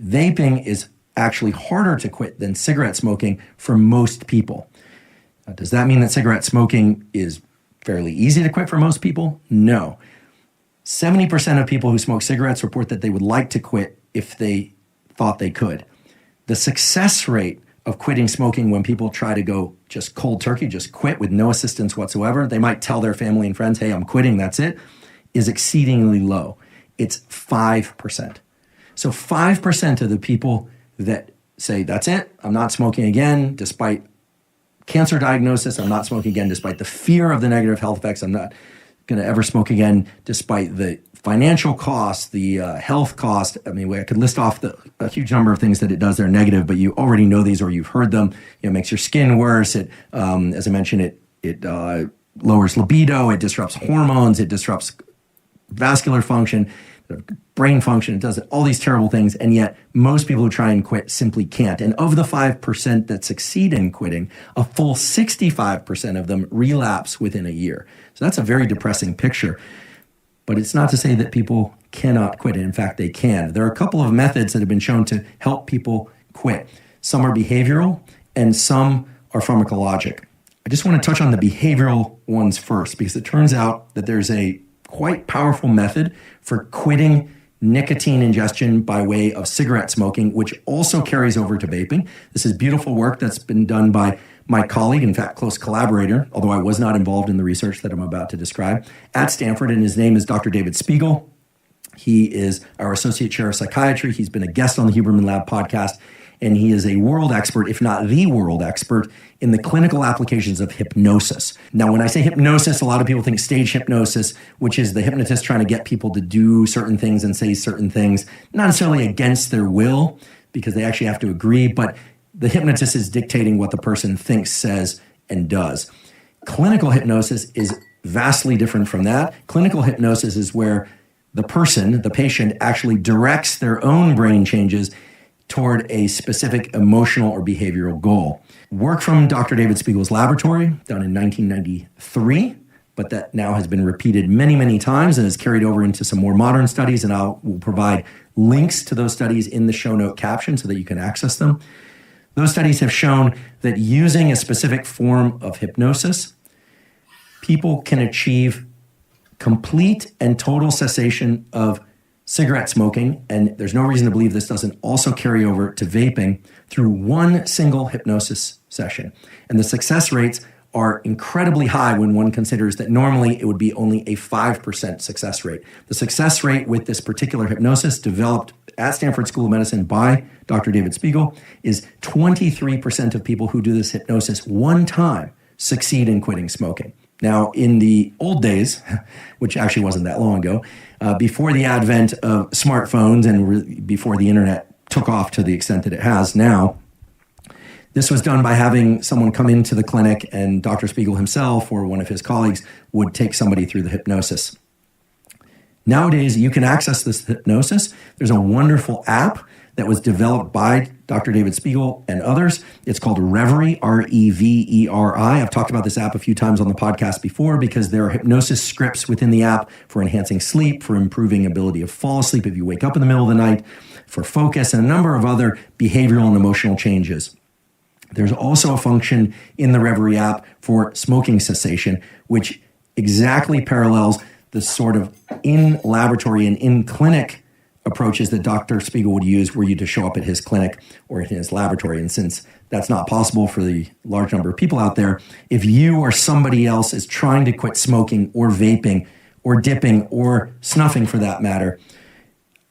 Speaker 1: Vaping is actually harder to quit than cigarette smoking for most people. Does that mean that cigarette smoking is fairly easy to quit for most people? No. 70% of people who smoke cigarettes report that they would like to quit if they thought they could. The success rate of quitting smoking when people try to go just cold turkey, just quit with no assistance whatsoever, they might tell their family and friends, hey, I'm quitting, that's it, is exceedingly low. It's 5%. So 5% of the people that say, that's it, I'm not smoking again, despite cancer diagnosis, I'm not smoking again despite the fear of the negative health effects. I'm not going to ever smoke again despite the financial cost, the health cost. I mean, I could list off a huge number of things that it does that are negative, but you already know these or you've heard them. It makes your skin worse. It, as I mentioned, it lowers libido. It disrupts hormones. It disrupts vascular function, brain function. It does all these terrible things, and yet most people who try and quit simply can't. And of the 5% that succeed in quitting, a full 65% of them relapse within a year. So that's a very depressing picture. But it's not to say that people cannot quit. In fact, they can. There are a couple of methods that have been shown to help people quit. Some are behavioral, and some are pharmacologic. I just want to touch on the behavioral ones first, because it turns out that there's a quite powerful method for quitting nicotine ingestion by way of cigarette smoking, which also carries over to vaping. This is beautiful work that's been done by my colleague, in fact, close collaborator, although I was not involved in the research that I'm about to describe, at Stanford, and his name is Dr. David Spiegel. He is our Associate Chair of Psychiatry. He's been a guest on the Huberman Lab podcast, and he is a world expert, if not the world expert, in the clinical applications of hypnosis. Now, when I say hypnosis, a lot of people think stage hypnosis, which is the hypnotist trying to get people to do certain things and say certain things, not necessarily against their will, because they actually have to agree, but the hypnotist is dictating what the person thinks, says, and does. Clinical hypnosis is vastly different from that. Clinical hypnosis is where the person, the patient, actually directs their own brain changes toward a specific emotional or behavioral goal. Work from Dr. David Spiegel's laboratory, done in 1993, but that now has been repeated many, many times and is carried over into some more modern studies. And will provide links to those studies in the show note caption so that you can access them. Those studies have shown that using a specific form of hypnosis, people can achieve complete and total cessation of cigarette smoking, and there's no reason to believe this doesn't also carry over to vaping, through one single hypnosis session. And the success rates are incredibly high when one considers that normally it would be only a 5% success rate. The success rate with this particular hypnosis, developed at Stanford School of Medicine by Dr. David Spiegel, is 23% of people who do this hypnosis one time succeed in quitting smoking. Now, in the old days, which actually wasn't that long ago, before the advent of smartphones and before the internet took off to the extent that it has now, this was done by having someone come into the clinic, and Dr. Spiegel himself or one of his colleagues would take somebody through the hypnosis. Nowadays, you can access this hypnosis. There's a wonderful app that was developed by Dr. David Spiegel and others. It's called Reveri, R-E-V-E-R-I. I've talked about this app a few times on the podcast before because there are hypnosis scripts within the app for enhancing sleep, for improving ability to fall asleep if you wake up in the middle of the night, for focus, and a number of other behavioral and emotional changes. There's also a function in the Reveri app for smoking cessation, which exactly parallels the sort of in-laboratory and in-clinic approaches that Dr. Spiegel would use were you to show up at his clinic or in his laboratory. And since that's not possible for the large number of people out there, if you or somebody else is trying to quit smoking or vaping or dipping or snuffing for that matter,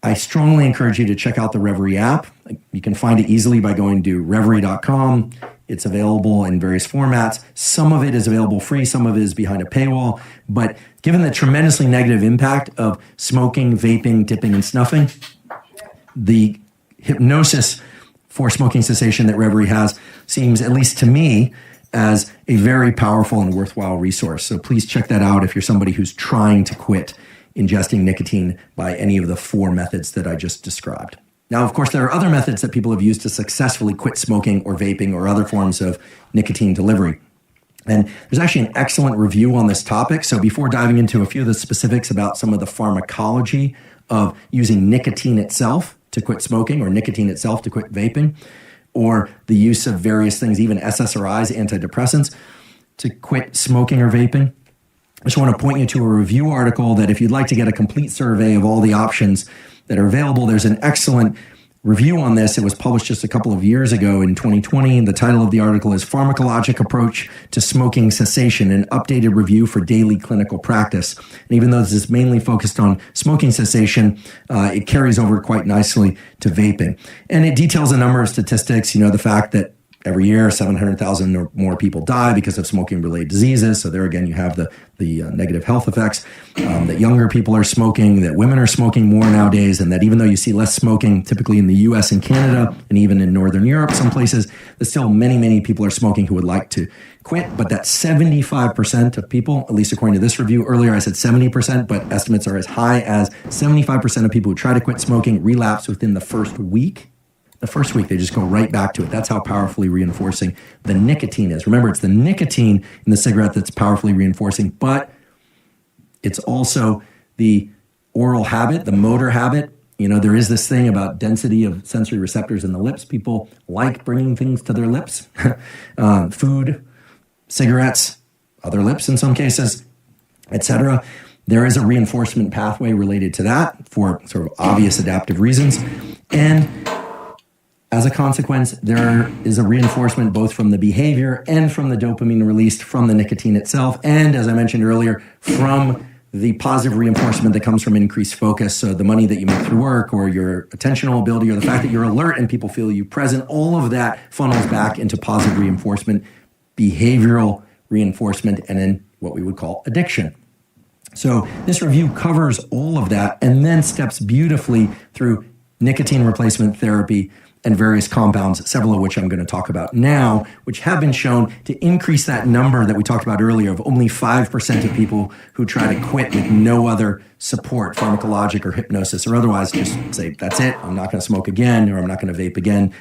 Speaker 1: I strongly encourage you to check out the Reveri app. You can find it easily by going to reveri.com. It's available in various formats. Some of it is available free, some of it is behind a paywall. But given the tremendously negative impact of smoking, vaping, dipping, and snuffing, the hypnosis for smoking cessation that Reveri has seems, at least to me, as a very powerful and worthwhile resource. So please check that out if you're somebody who's trying to quit ingesting nicotine by any of the four methods that I just described. Now, of course, there are other methods that people have used to successfully quit smoking or vaping or other forms of nicotine delivery. And there's actually an excellent review on this topic. So before diving into a few of the specifics about some of the pharmacology of using nicotine itself to quit smoking or nicotine itself to quit vaping, or the use of various things, even SSRIs, antidepressants, to quit smoking or vaping, I just want to point you to a review article that if you'd like to get a complete survey of all the options that are available, there's an excellent review on this. It was published just a couple of years ago in 2020. The title of the article is Pharmacologic Approach to Smoking Cessation, an updated review for daily clinical practice. And even though this is mainly focused on smoking cessation, it carries over quite nicely to vaping. And it details a number of statistics, the fact that every year, 700,000 or more people die because of smoking-related diseases. So there again, you have the negative health effects, that younger people are smoking, that women are smoking more nowadays, and that even though you see less smoking typically in the US and Canada, and even in Northern Europe, some places, that still many, many people are smoking who would like to quit, but that 75% of people, at least according to this review, earlier I said 70%, but estimates are as high as 75% of people who try to quit smoking relapse within the first week. The first week, they just go right back to it. That's how powerfully reinforcing the nicotine is. Remember, it's the nicotine in the cigarette that's powerfully reinforcing, but it's also the oral habit, the motor habit. There is this thing about density of sensory receptors in the lips. People like bringing things to their lips. Food, cigarettes, other lips in some cases, etc. There is a reinforcement pathway related to that for sort of obvious adaptive reasons. And as a consequence, there is a reinforcement both from the behavior and from the dopamine released from the nicotine itself. And as I mentioned earlier, from the positive reinforcement that comes from increased focus. So the money that you make through work or your attentional ability or the fact that you're alert and people feel you present, all of that funnels back into positive reinforcement, behavioral reinforcement, and then what we would call addiction. So this review covers all of that and then steps beautifully through nicotine replacement therapy and various compounds, several of which I'm going to talk about now, which have been shown to increase that number that we talked about earlier of only 5% of people who try to quit with no other support, pharmacologic or hypnosis or otherwise, just say, that's it, I'm not going to smoke again or I'm not going to vape again.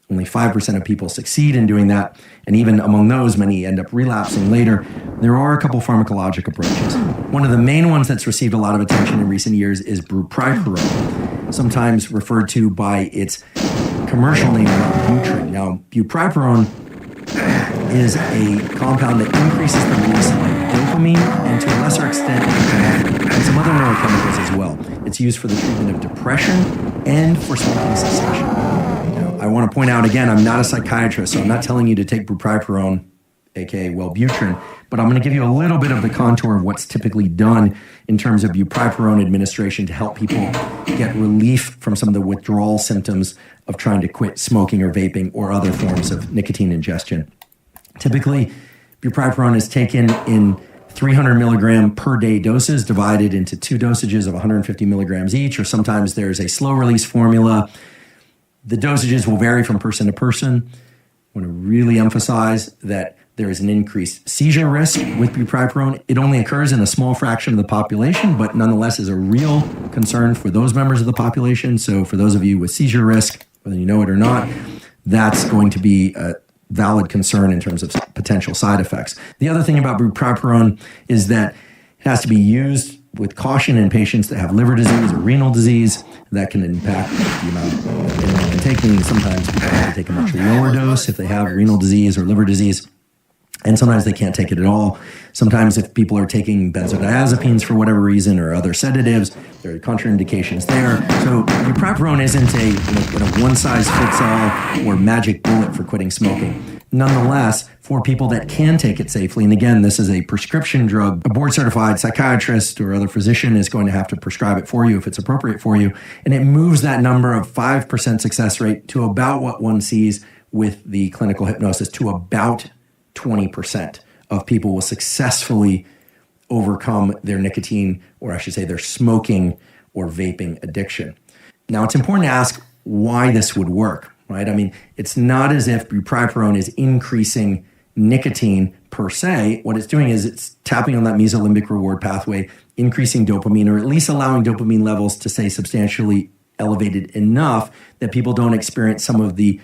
Speaker 1: Only 5% of people succeed in doing that. And even among those, many end up relapsing later. There are a couple pharmacologic approaches. One of the main ones that's received a lot of attention in recent years is bupropion, sometimes referred to by its commercial name, Wellbutrin. Now, bupropion is a compound that increases the release of dopamine and to a lesser extent epinephrine and some other neurochemicals as well. It's used for the treatment of depression and for smoking cessation. Now, I want to point out again, I'm not a psychiatrist, so I'm not telling you to take bupropion, aka Wellbutrin, but I'm going to give you a little bit of the contour of what's typically done in terms of bupropion administration to help people get relief from some of the withdrawal symptoms of trying to quit smoking or vaping or other forms of nicotine ingestion. Typically, bupropion is taken in 300 milligram per day doses divided into 2 dosages of 150 milligrams each, or sometimes there's a slow release formula. The dosages will vary from person to person. I want to really emphasize that there is an increased seizure risk with bupropion. It only occurs in a small fraction of the population, but nonetheless is a real concern for those members of the population. So for those of you with seizure risk, whether you know it or not, that's going to be a valid concern in terms of potential side effects. The other thing about bupropion is that it has to be used with caution in patients that have liver disease or renal disease. That can impact the amount they can take. Sometimes people have to take a much lower dose if they have renal disease or liver disease. And sometimes they can't take it at all. Sometimes if people are taking benzodiazepines for whatever reason or other sedatives, there are contraindications there. So bupropion isn't a one-size-fits-all or magic bullet for quitting smoking. Nonetheless, for people that can take it safely, and again, this is a prescription drug, a board-certified psychiatrist or other physician is going to have to prescribe it for you if it's appropriate for you. And it moves that number of 5% success rate to about what one sees with the clinical hypnosis, to about 20% of people will successfully overcome their nicotine, or I should say their smoking or vaping addiction. Now, it's important to ask why this would work, right? I mean, it's not as if bupropion is increasing nicotine per se. What it's doing is it's tapping on that mesolimbic reward pathway, increasing dopamine, or at least allowing dopamine levels to stay substantially elevated enough that people don't experience some of the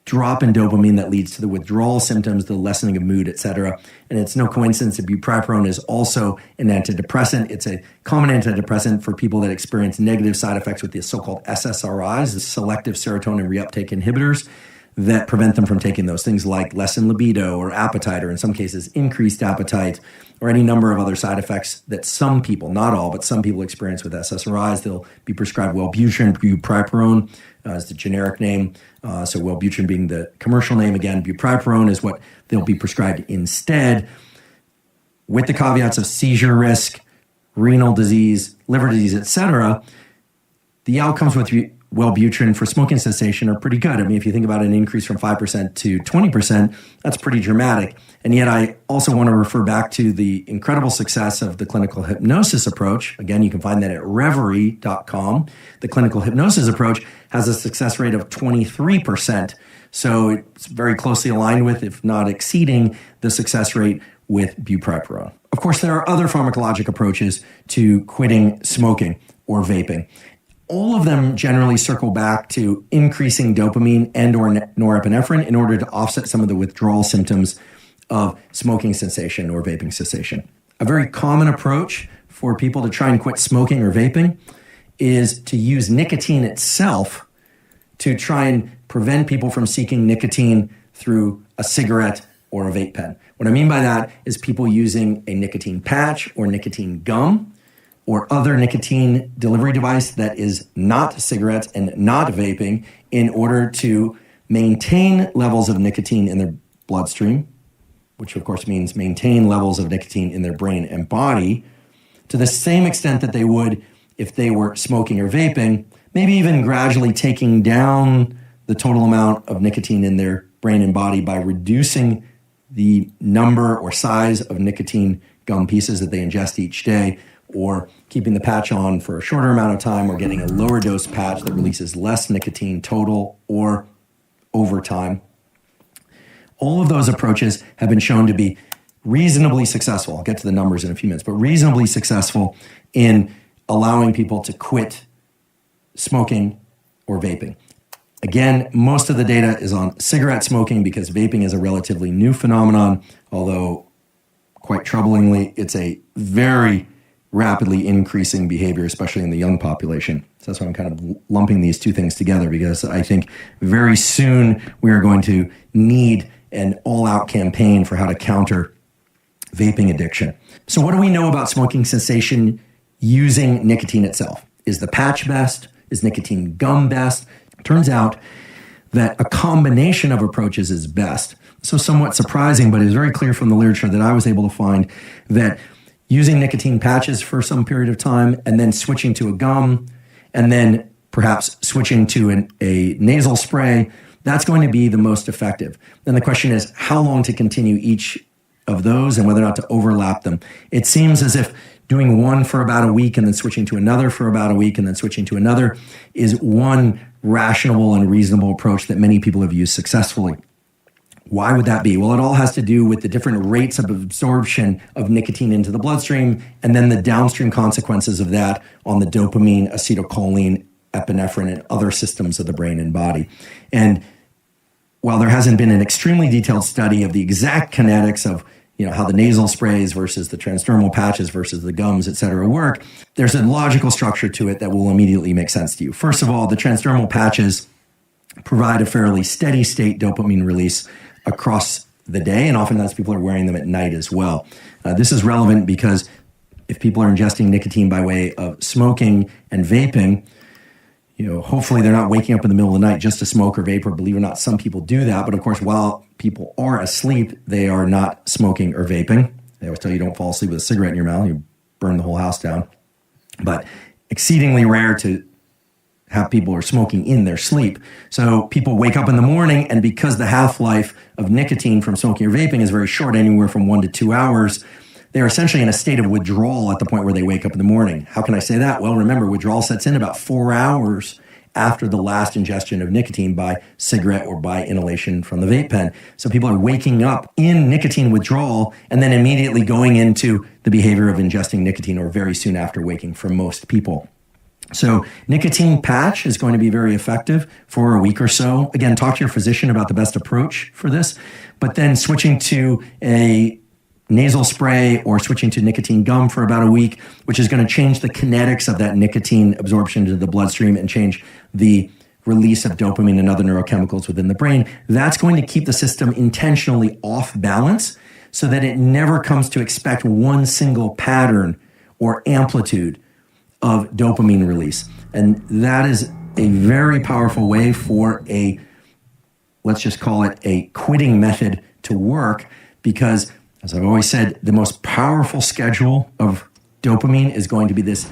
Speaker 1: drop in dopamine that leads to the withdrawal symptoms, the lessening of mood, etc. And it's no coincidence that bupropion is also an antidepressant. It's a common antidepressant for people that experience negative side effects with the so-called SSRIs, the selective serotonin reuptake inhibitors, that prevent them from taking those things like lessened libido or appetite, or in some cases increased appetite, or any number of other side effects that some people, not all, but some people experience with SSRIs. They'll be prescribed Wellbutrin, bupropion is the generic name. So Wellbutrin being the commercial name. Again, bupropion is what they'll be prescribed instead, with the caveats of seizure risk, renal disease, liver disease, etc. The outcomes with Wellbutrin for smoking cessation are pretty good. I mean, if you think about an increase from 5% to 20%, that's pretty dramatic. And yet I also want to refer back to the incredible success of the clinical hypnosis approach. Again, you can find that at reverie.com. The clinical hypnosis approach has a success rate of 23%. So it's very closely aligned with, if not exceeding, the success rate with bupropion. Of course, there are other pharmacologic approaches to quitting smoking or vaping. All of them generally circle back to increasing dopamine and or norepinephrine in order to offset some of the withdrawal symptoms of smoking cessation or vaping cessation. A very common approach for people to try and quit smoking or vaping is to use nicotine itself to try and prevent people from seeking nicotine through a cigarette or a vape pen. What I mean by that is people using a nicotine patch or nicotine gum or other nicotine delivery device that is not cigarettes and not vaping in order to maintain levels of nicotine in their bloodstream, which of course means maintain levels of nicotine in their brain and body to the same extent that they would if they were smoking or vaping, maybe even gradually taking down the total amount of nicotine in their brain and body by reducing the number or size of nicotine gum pieces that they ingest each day, or keeping the patch on for a shorter amount of time, or getting a lower dose patch that releases less nicotine total or over time. All of those approaches have been shown to be reasonably successful. I'll get to the numbers in a few minutes, but reasonably successful in allowing people to quit smoking or vaping. Again, most of the data is on cigarette smoking because vaping is a relatively new phenomenon, although quite troublingly, it's a very rapidly increasing behavior, especially in the young population. So that's why I'm kind of lumping these two things together, because I think very soon we are going to need an all-out campaign for how to counter vaping addiction. So what do we know about smoking cessation using nicotine itself? Is the patch best? Is nicotine gum best? Turns out that a combination of approaches is best. So somewhat surprising, but it's very clear from the literature that I was able to find that using nicotine patches for some period of time and then switching to a gum and then perhaps switching to a nasal spray, that's going to be the most effective. Then the question is how long to continue each of those and whether or not to overlap them. It seems as if doing one for about a week and then switching to another for about a week and then switching to another is one rational and reasonable approach that many people have used successfully. Why would that be? Well, it all has to do with the different rates of absorption of nicotine into the bloodstream and then the downstream consequences of that on the dopamine, acetylcholine, epinephrine, and other systems of the brain and body. And while there hasn't been an extremely detailed study of the exact kinetics of how the nasal sprays versus the transdermal patches versus the gums, et cetera, work, there's a logical structure to it that will immediately make sense to you. First of all, the transdermal patches provide a fairly steady state dopamine release across the day, and oftentimes people are wearing them at night as well. This is relevant because if people are ingesting nicotine by way of smoking and vaping, hopefully they're not waking up in the middle of the night just to smoke or vape, or believe it or not, some people do that. But of course, while people are asleep, they are not smoking or vaping. They always tell you don't fall asleep with a cigarette in your mouth, you burn the whole house down. But exceedingly rare to have people who are smoking in their sleep. So people wake up in the morning, and because the half-life of nicotine from smoking or vaping is very short, anywhere from 1 to 2 hours, they're essentially in a state of withdrawal at the point where they wake up in the morning. How can I say that? Well, remember, withdrawal sets in about 4 hours after the last ingestion of nicotine by cigarette or by inhalation from the vape pen. So people are waking up in nicotine withdrawal and then immediately going into the behavior of ingesting nicotine, or very soon after waking for most people. So nicotine patch is going to be very effective for a week or so. Again, talk to your physician about the best approach for this, but then switching to a nasal spray or switching to nicotine gum for about a week, which is going to change the kinetics of that nicotine absorption into the bloodstream and change the release of dopamine and other neurochemicals within the brain. That's going to keep the system intentionally off balance so that it never comes to expect one single pattern or amplitude of dopamine release. And that is a very powerful way for let's just call it a quitting method to work, because as I've always said, the most powerful schedule of dopamine is going to be this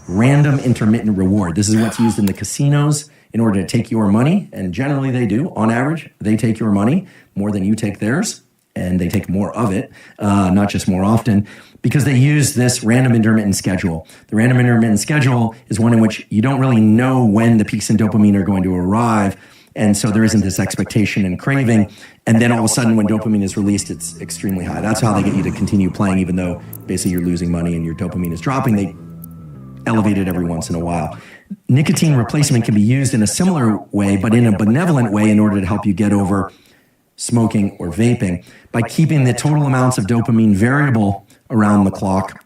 Speaker 1: random intermittent reward. This is what's used in the casinos in order to take your money, and generally they do. On average, they take your money more than you take theirs, and they take more of it, not just more often, because they use this random intermittent schedule. The random intermittent schedule is one in which you don't really know when the peaks in dopamine are going to arrive, and so there isn't this expectation and craving. And then all of a sudden, when dopamine is released, it's extremely high. That's how they get you to continue playing, even though basically you're losing money and your dopamine is dropping. They elevate it every once in a while. Nicotine replacement can be used in a similar way, but in a benevolent way, in order to help you get over smoking or vaping, by keeping the total amounts of dopamine variable around the clock.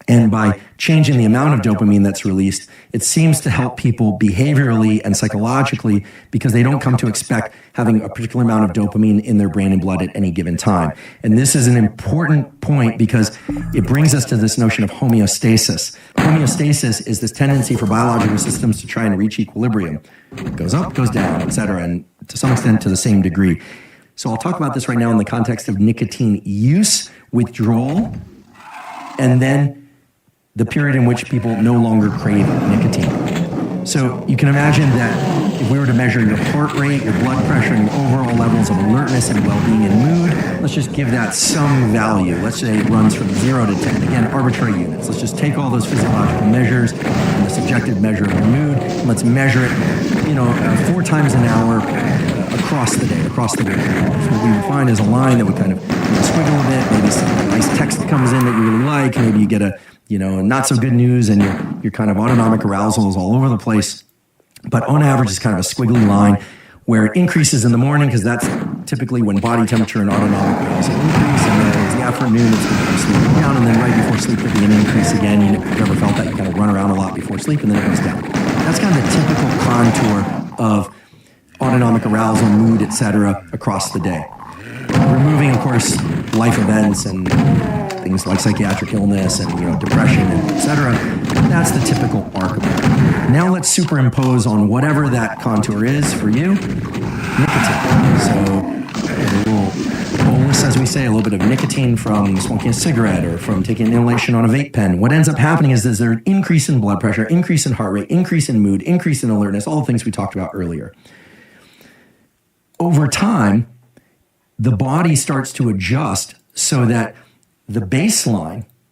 Speaker 1: And by changing the amount of dopamine that's released, it seems to help people behaviorally and psychologically, because they don't come to expect having a particular amount of dopamine in their brain and blood at any given time. And this is an important point because it brings us to this notion of homeostasis. Homeostasis is this tendency for biological systems to try and reach equilibrium. It goes up, goes down, et cetera, and to some extent to the same degree. So I'll talk about this right now in the context of nicotine use, withdrawal, and then the period in which people no longer crave nicotine. So you can imagine that if we were to measure your heart rate, your blood pressure, and your overall levels of alertness and well-being and mood, let's just give that some value. Let's say it runs from 0 to 10. Again, arbitrary units. Let's just take all those physiological measures and the subjective measure of your mood, and let's measure it, 4 times an hour across the day, across the week. So what we would find is a line that would kind of squiggle a bit. Maybe some nice text comes in that you really like. Maybe you get a not so good news, and your kind of autonomic arousal is all over the place. But on average, it's kind of a squiggly line where it increases in the morning because that's typically when body temperature and autonomic levels increase, and then towards the afternoon, it's going to be slowing down, and then right before sleep, it'll be an increase again. You've ever felt that? You kind of run around a lot before sleep, and then it goes down. That's kind of the typical contour of autonomic arousal, mood, etc. across the day. Removing, of course, life events and things like psychiatric illness and depression and etc. That's the typical arc of it. Now let's superimpose on whatever that contour is for you, nicotine. So a little bolus, as we say, a little bit of nicotine from smoking a cigarette or from taking an inhalation on a vape pen. What ends up happening is there's an increase in blood pressure, increase in heart rate, increase in mood, increase in alertness, all the things we talked about earlier. Over time, the body starts to adjust so that the baseline